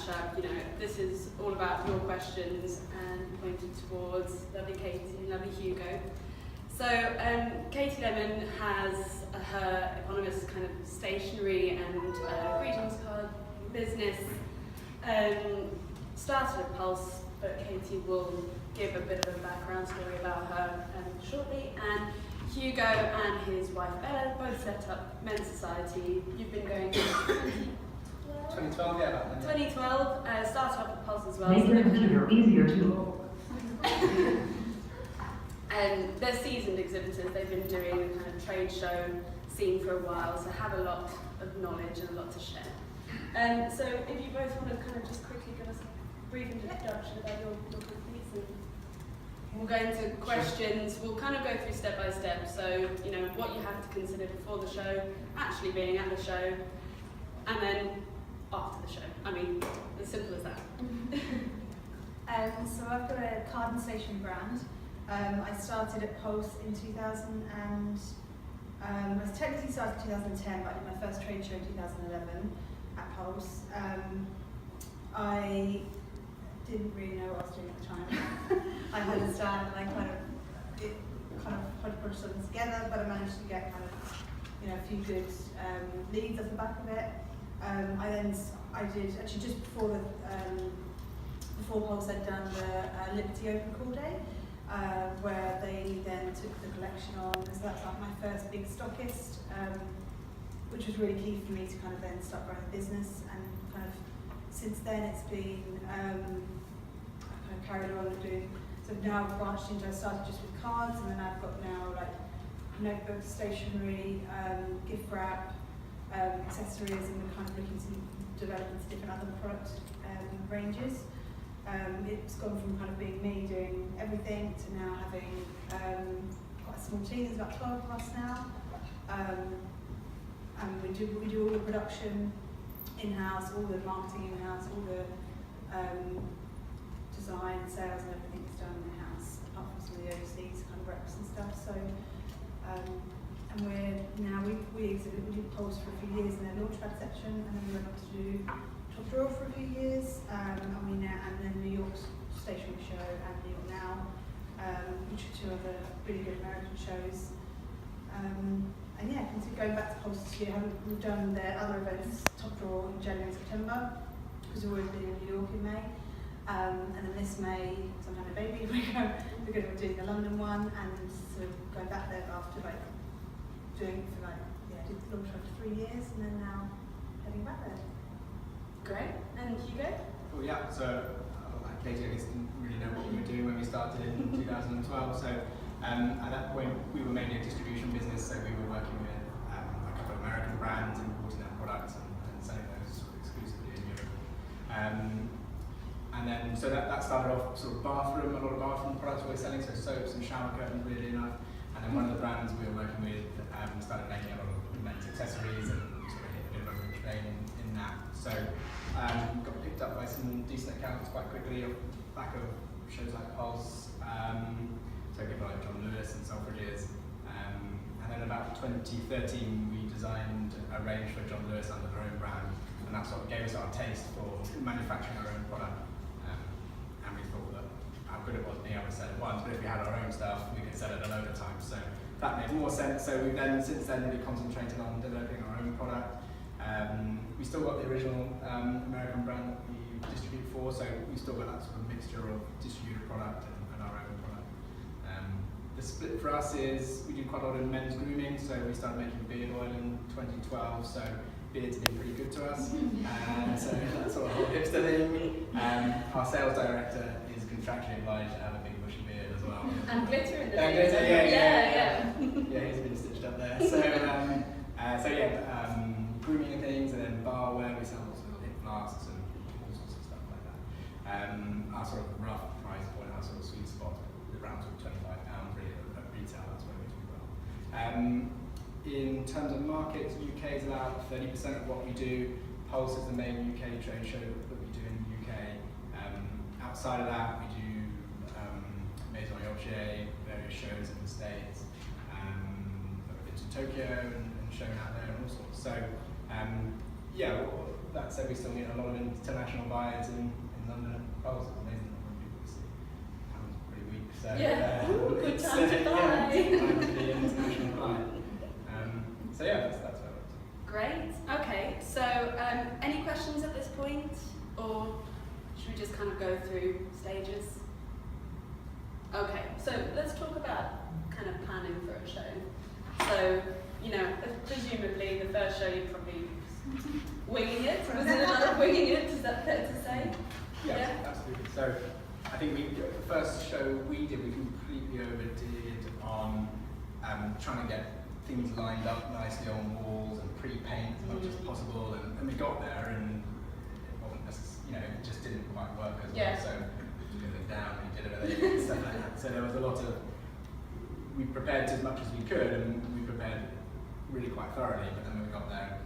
match-up. You know, this is all about your questions and pointed towards lovely Katie and lovely Hugo. So Katie Leamon has her eponymous kind of stationery and greetings card business. Started at Pulse, but Katie will give a bit of a background story about her shortly. And Hugo and his wife Bella both set up Men's Society. You've been going since 2012, yeah. 2012, started off at Pulse as well. Make your computer easier to. And they're seasoned exhibitors. They've been doing the kind of trade show scene for a while, so have a lot of knowledge and a lot to share. So if you both want to kind of just quickly give us a brief introduction about your companies, and we'll go into questions. We'll kind of go through step by step. So, you know, what you have to consider before the show, actually being at the show, and then after the show. I mean, as simple as that. So I've got a card and stationery brand. I started at Pulse in 2000 and I was technically started in 2010, but I did my first trade show in 2011 at Pulse. I didn't really know what I was doing at the time. I had a stand and I kind of hodgepodged something together, but I managed to get kind of, you know, a few good leads off the back of it. I did actually just before Pulse I'd done the Liberty Open Call Day, where they then took the collection on. So that's like my first big stockist, which was really key for me to kind of then start growing the business. And kind of since then it's been I kind of carried on doing. So now I've branched into. I started just with cards, and then I've got now like notebooks, stationery, gift wrap, accessories, and we're kind of looking to develop into different other product ranges. It's gone from kind of being me doing everything to now having quite a small team. There's about 12 of us now, and we do all the production in-house, all the marketing in-house, all the design, sales, and everything is done in-house, apart from some of the overseas kind of reps and stuff. So, and we did Pulse for a few years in their launchpad section, and then we went on to do Top Drawer for a few years, and then New York's Stationery Show and New York Now, which are two other really good American shows. And yeah, going back to Pulse this year, we've done their other events, Top Drawer in January and September, because we've always been in New York in May. And then this May, sometime in baby, we're going to be doing the London one, and sort of going back there after did the launch for 3 years, and then now heading back there. Great. And Hugo? Well, yeah, so like Katie, I guess didn't really know what we were doing when we started in 2012. So at that point, we were mainly a distribution business, so we were working with a couple of American brands and importing their products and selling those exclusively in Europe. And then, so that started off sort of bathroom, a lot of bathroom products we were selling, so soaps and shower curtains, weirdly enough. And then one of the brands we were working with started making a lot of men's accessories and sort of hit a bit of a rich vein in that. So got picked up by some decent accounts quite quickly off the back of shows like Pulse, so people like John Lewis and Selfridges. And then about 2013 we designed a range for John Lewis under their own brand, and that sort of gave us our taste for manufacturing our own product. And we thought that how good it was being able to sell it once, but if we had our own stuff we could sell it a load of times. So that made more sense. So we've then since then really concentrated on developing our own product. We still got the original American brand that we distribute for, so we still got that sort of mixture of distributed product and our own product. The split for us is we do quite a lot of men's grooming, so we started making beard oil in 2012, so beards have been pretty good to us, so that's sort of a whole hipster thing. Our sales director is contractually obliged to have a big bushy beard as well. And glitter in the glitter, yeah. Yeah, he's been stitched up there. So grooming and things, and then barware, we sell lots of hip flasks and all sorts of stuff like that. Our sort of rough price point, our sort of sweet spot, around sort of £25 really at retail, that's where we do well. In terms of markets, UK is about 30% of what we do. Pulse is the main UK trade show that we do in the UK. Outside of that, we do Maison et Objet, various shows in the States. I've been to Tokyo and shown out there and all sorts. So yeah, well, that said, we still meet a lot of international buyers in London and Paris. It's amazing the number of people we see. Pound's pretty weak, so Yeah. Ooh, good it's, time to buy. Yeah, it's a good time to be an international client. So yeah, that's where we're up to. Great. Okay. So, any questions at this point, or should we just kind of go through stages? Okay. So let's talk about kind of planning for a show. So, you know, presumably the first show you probably winging it. Was it a lot of winging it? Is that fair to say? Yeah, absolutely. So I think the first show we did, we completely overdid on trying to get things lined up nicely on walls and pre-paint as much as possible, and we got there and it wasn't it just didn't quite work as well. So we did it down, we did it and stuff like that. So there was a lot of, we prepared as much as we could, and we prepared really quite thoroughly, but then when we got there,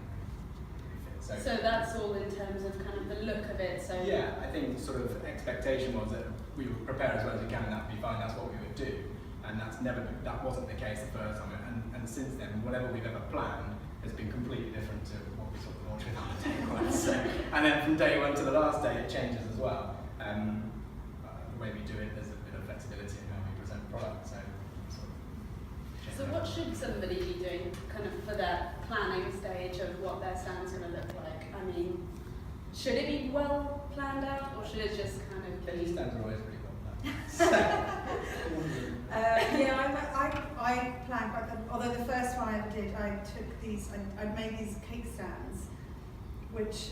so that's all in terms of kind of the look of it. So yeah, I think the sort of expectation was that we would prepare as well as we can, and that would be fine. That's what we would do, and that wasn't the case the first time. And since then, whatever we've ever planned has been completely different to what we sort of launched with on the day one. So, and then from day one to the last day, it changes as well. The way we do it, there's a bit of flexibility in how we present the product. So what should somebody be doing kind of for that planning stage of what their stand's going to look like? I mean, should it be well planned out, or should it just kind of be... Stands are always pretty well planned. I planned quite good. Although the first one I ever did, I made these cake stands, which,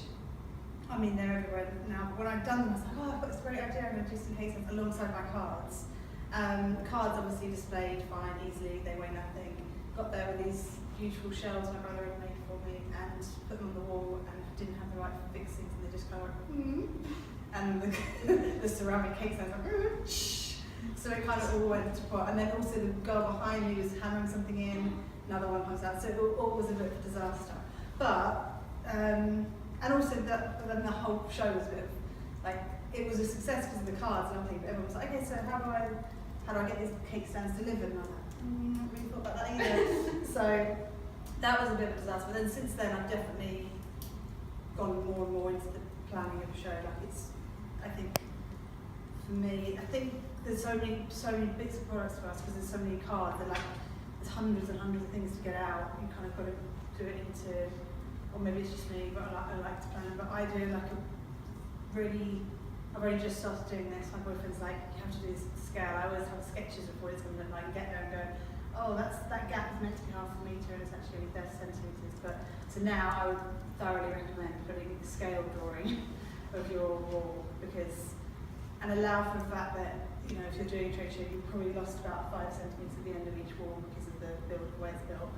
I mean, they're everywhere now. But when I've done them, I was like, oh, I've got this great idea. I'm going to do some cake stands alongside my cards. The cards obviously displayed fine, easily, they weigh nothing. Got there with these beautiful shells my brother had made for me and put them on the wall and didn't have the right fixings, and they just kind of went, and the ceramic cake stands like, shh. So it kind of all went to pot. And then also the girl behind me was hammering something in, another one comes out, so it all was a bit of a disaster. But, and also but then the whole show was a bit of, like, it was a success because of the cards and everything, but everyone was like, okay, so how do I get these cake stands delivered? And I was like, not really thought about that either. So that was a bit of a disaster. But then since then, I've definitely gone more and more into the planning of the show. Like I think for me, I think there's so many bits of products for us because there's so many cards. There's hundreds and hundreds of things to get out. You kind of got to do it into, or maybe it's just me, but I like to plan. But I do like a really. I've only just started doing this. My boyfriend's like, you have to do this scale. I always have sketches of what it's going to look like and get there and go, oh, that gap is meant to be 0.5 metre and it's actually only 30 centimetres. But so now I would thoroughly recommend putting a scale drawing of your wall and allow for the fact that, you know, if you're doing a trade show, you've probably lost about 5 centimetres at the end of each wall because of the build, the way it's built.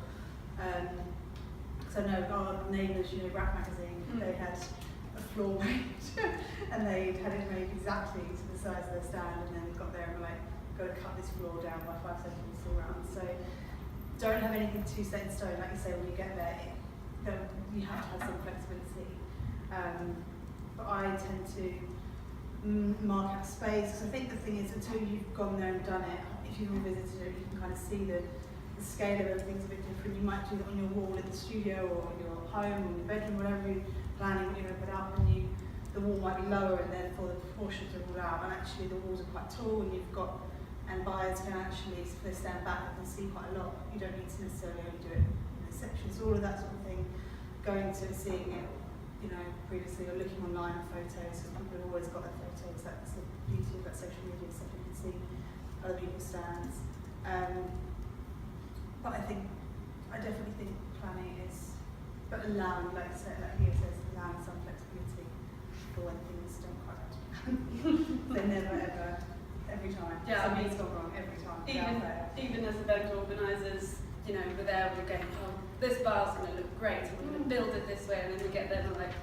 So no, our neighbours, Rap Magazine, they had a floor made and they had it made exactly to the size of their stand, and then got there and were like, got to cut this floor down by 5 centimetres all around. So don't have anything too set in stone. Like you say, when you get there, you have to have some flexibility. But I tend to mark out space, because I think the thing is, until you've gone there and done it, if you've revisited it, you can kind of see the scale of everything's a bit different. You might do that on your wall in the studio or your home or your bedroom, whatever you're planning what you're going to put up, and the wall might be lower and therefore the proportions are all out, and actually the walls are quite tall, and buyers can actually, if they stand back, they can see quite a lot. You don't need to necessarily only do it in sections. So all of that sort of thing, going to seeing it, previously, or looking online at photos, because people have always got their photos. That's the beauty of that social media stuff. You can see other people's stands. But I definitely think planning is, but allowing, like Hugo says, allowing some flexibility for when things don't quite go to plan. They never ever, every time. Yeah, Something's gone wrong every time. Even as event organisers, we're there, we're going, oh, this bar's going to look great, we're going to build it this way, and then we get there and we're like,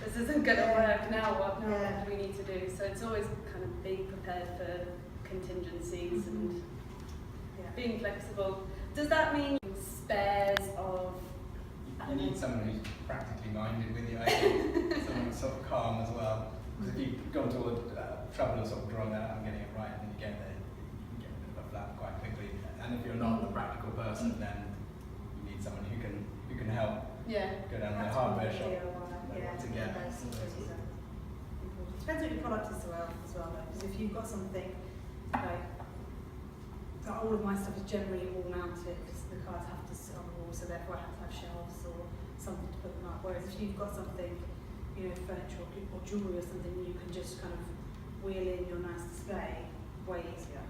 this isn't going to work, now what do we need to do? So it's always kind of being prepared for contingencies and being flexible. Does that mean spares of... You need someone who's practically minded with you, I think. Someone who's sort of calm as well. Because if you've gone to all the trouble of sort of drawing that out and getting it right, and then you get there, you can get a bit of a flap quite quickly. And if you're not the practical person, then you need someone who can help. Yeah. go down to the That's hardware really shop. DIY, yeah. to get. Those things are important. Depends what your product is as well though, because if you've got something like all of my stuff is generally wall mounted because the cards have to sit on the wall, so therefore I have to have shelves or something to put them up. Whereas if you've got something, you know, furniture or jewellery or something, you can just kind of wheel in your nice display way easier.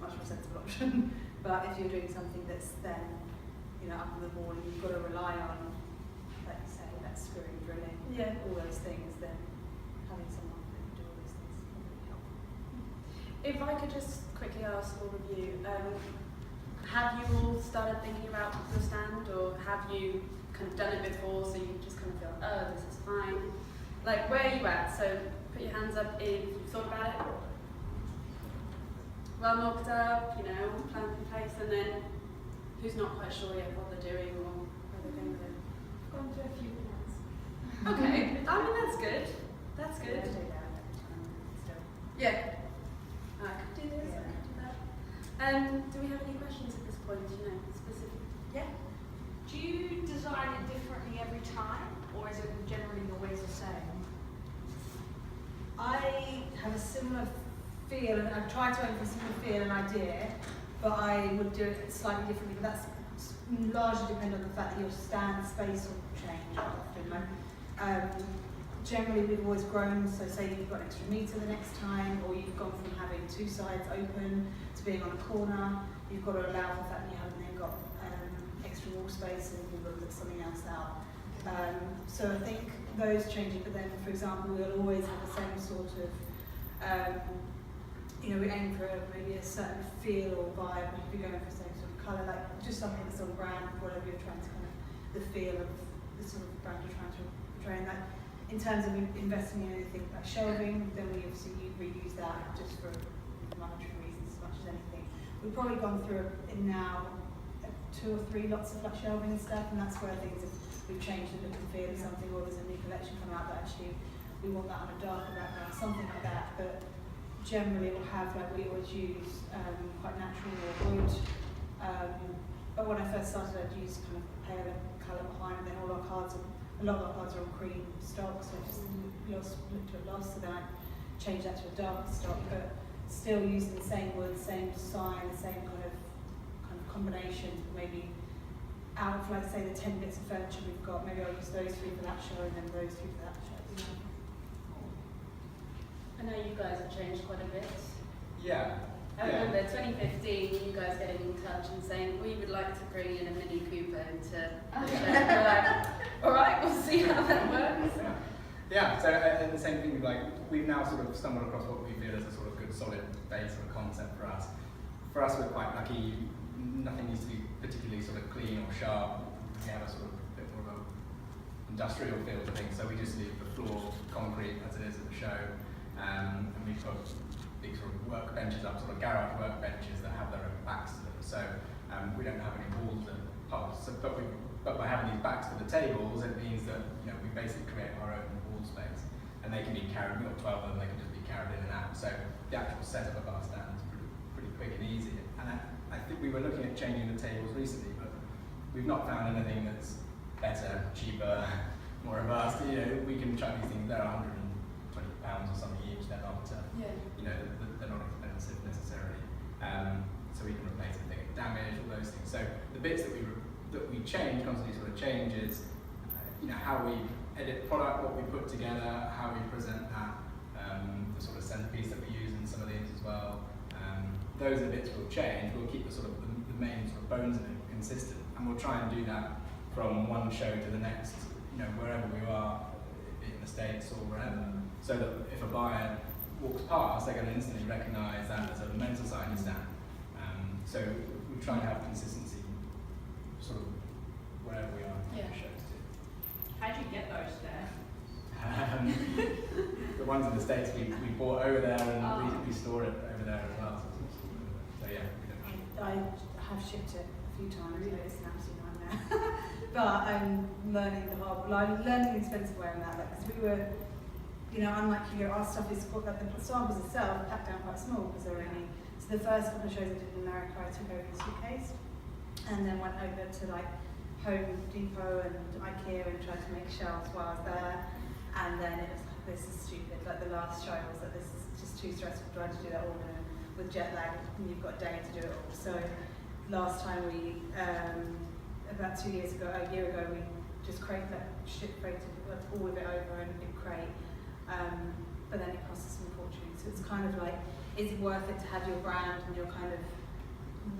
Much more sensible option. But if you're doing something that's then, you know, up on the wall and you've got to rely on, like you say, that screwing, drilling, all those things, then having someone who can do all those things will really help. If I could just quickly ask all of you, have you all started thinking about your stand, or have you kind of done it before, so you just kind of feel, oh, this is fine? Like, where are you at? So put your hands up if you've thought about it. Well mocked up, you know, plan in place, and then who's not quite sure yet what they're doing or where they're going with it? I've gone to a few plans. Okay, I mean, that's good. That's I good. do that every time, still. Yeah. I could do this, I could do that. Do we have any questions at this point, you know, specific? Yeah. Do you design it differently every time, or is it generally always the same? I have a similar feel, and I try to aim for a similar feel and idea, but I would do it slightly differently. But that's largely dependent on the fact that your stand space will change quite often. Like, generally, we've always grown. So, say you've got an extra metre the next time, or you've gone from having two sides open to being on a corner. You've got to allow for the fact that you haven't then got extra wall space, and you've got to look something else out. So I think those changing, but then, for example, we'll always have the same sort of, you know, we aim for maybe a certain feel or vibe. If you're going for the same sort of colour, like just something that's on brand, whatever you're trying to kind of, the feel of the sort of brand you're trying to portray. And that, in terms of investing in anything like shelving, then we obviously reuse that just for monetary reasons as much as anything. We've probably gone through now 2 or 3 lots of like shelving and stuff, and that's where things have, we've changed the look and feel of something, or there's a new collection coming out that actually we want that on a darker background, something like that. But generally we'll have, like we always use quite natural or wood. But when I first started, I'd use kind of paler colour behind, and then all our cards, a lot of our cards are on cream stock, so I just looked at loss, so then I changed that to a darker stock, but still using the same wood, same design, the same kind of combination. Maybe out of, like, say, the 10 bits of furniture we've got, maybe I'll use those 3 for that show and then those 3 for that show. I know you guys have changed quite a bit. Yeah. I remember 2015, you guys getting in touch and saying, we would like to bring in a Mini Cooper into the show. We're like, all right, we'll see how that works. Yeah, so and the same thing, we've now sort of stumbled across what we feel is a sort of good solid base or concept for us. For us, we're quite lucky, nothing needs to be particularly sort of clean or sharp. We have a sort of bit more of an industrial feel to things, so we just leave the floor concrete as it is at the show. And we've got big sort of work benches up, sort of garage work benches that have their own backs to them. So we don't have any walls that pass. So, but by having these backs to the tables, it means that, you know, we basically create our own wall space, and they can be carried. We've got 12 of them; they can just be carried in and out. So the actual setup of our stand is pretty quick and easy. And I think we were looking at changing the tables recently, but we've not found anything that's better, cheaper, more advanced. You know, we can chuck these things. They're £120 or something each. They're not, you know, they're not expensive necessarily. So we can replace if they get damaged, all those things. So the bits that we change constantly sort of changes. You know, how we edit product, what we put together, how we present that, the sort of centerpiece that we use in some of these as well. Those are bits we'll change. We'll keep the sort of the main sort of bones of it consistent, and we'll try and do that from one show to the next. You know, wherever we are, be it in the States or wherever, so that if a buyer walks past, they're going to instantly recognise that as a mental science stand. So we try and have consistency, sort of wherever we are in the shows too. How do you get those there? The ones in the States we bought over there, and we store it over there as well. So yeah, I have shipped it a few times, you know, it's an absolute nightmare. But I'm learning the hard, learning the expensive way on that, because we were, you know, unlike you, our stuff is, like the samples itself packed down quite small, because they're only, so the first couple of shows I did in America, I took over the suitcase, and then went over to like Home Depot and IKEA and tried to make shelves while I was there. And then it was like, this is stupid. Like the last show was like, this is just too stressful trying to do that all with jet lag, and you've got a day to do it all. So last time we, about 2 years ago, a year ago, we just freighted all of it over in a big crate. But then it costs us some fortune. So it's kind of like, is it worth it to have your brand and your kind of,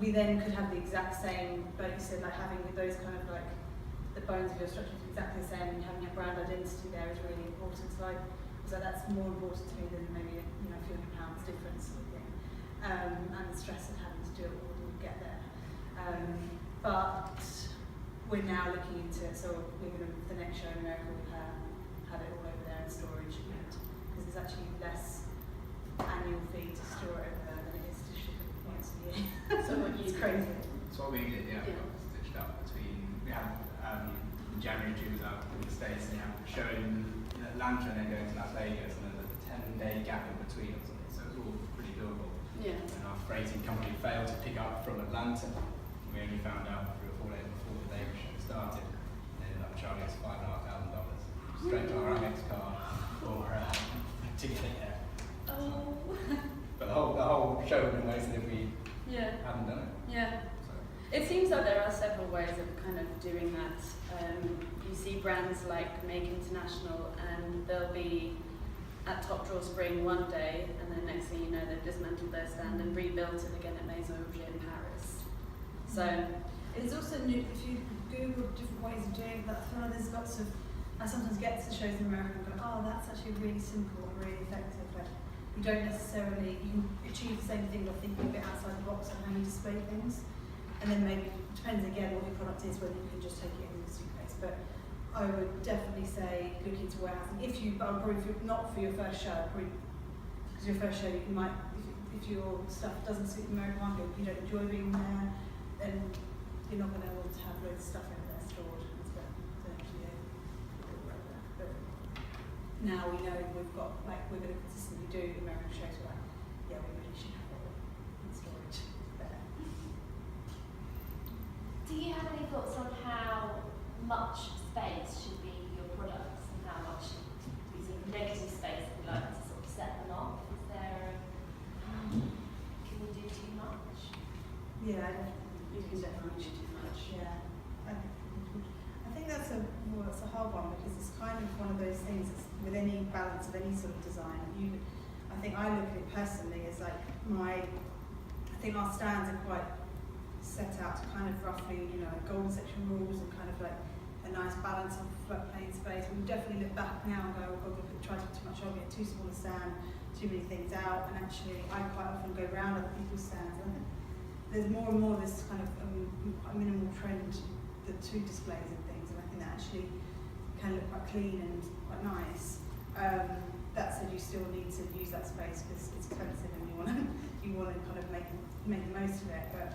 we then could have the exact same, like you said, like having those kind of like, the bones of your structure is exactly the same, and having your brand identity there is really important. So that's more important to me than maybe a few £100 difference sort of thing. And the stress of having to do it all and get there. But we're now looking into it, so we're going to, the next show in America, we'll have it all over there in storage, because there's actually less annual fee to store it over there than it is to ship it once a year. So what you It's crazy. That's what we did, yeah. We got stitched up between, we had in January, June was out in the States, and we had a show in Atlanta and then going to Las Vegas, and there's a 10-day gap in between or something, so it was all pretty doable. Yeah. And our freighting company failed to pick up from Atlanta. We only found out 3 or 4 days before the day the show started. They ended up charging us $5,500 straight to our Amex card for to get it there. Oh. But the whole show would have been wasted if we hadn't done it. Yeah. So. It seems like there are several ways of kind of doing that. You see brands like Make International, and they'll be at Top Drawer Spring one day, and then next thing you know, they've dismantled their stand and rebuilt it again at Maison Objet in Paris. So It's also new, if you Google different ways of doing that, there's lots of, I sometimes get to shows in America and go, oh, that's actually really simple and really effective. Like, you don't necessarily, you can achieve the same thing by thinking a bit outside the box on how you display things. And then maybe, it depends again what your product is, whether you can just take it in the suitcase. But I would definitely say look into warehousing. But probably not for your first show, probably, because your first show you might, if your stuff doesn't suit the American market, you don't enjoy being there, then you're not going to want to have loads of stuff in there stored. But now we know we've got, like, we're going to consistently do American shows. We're like, yeah, we really should have it all in storage there. Do you have any thoughts on how much space should be your products and how much is sort of negative space that we like to sort of set them off? Is there can we do too much? Yeah, you can definitely do too much. yeah. I think that's a hard one, because it's kind of one of those things that's, with any balance of any sort of design, I think I look at it personally as like I think our stands are quite set out to kind of roughly, golden section rules and kind of like a nice balance of floodplain space. We definitely look back now and go, oh God, we try to put too much on it, too small a stand, too many things out, and actually I quite often go around other people's stands. And there's more and more this kind of quite minimal trend to displays and things, and I think that actually can look quite clean and quite nice. That said, you still need to use that space because it's expensive and you want to kind of make the most of it. But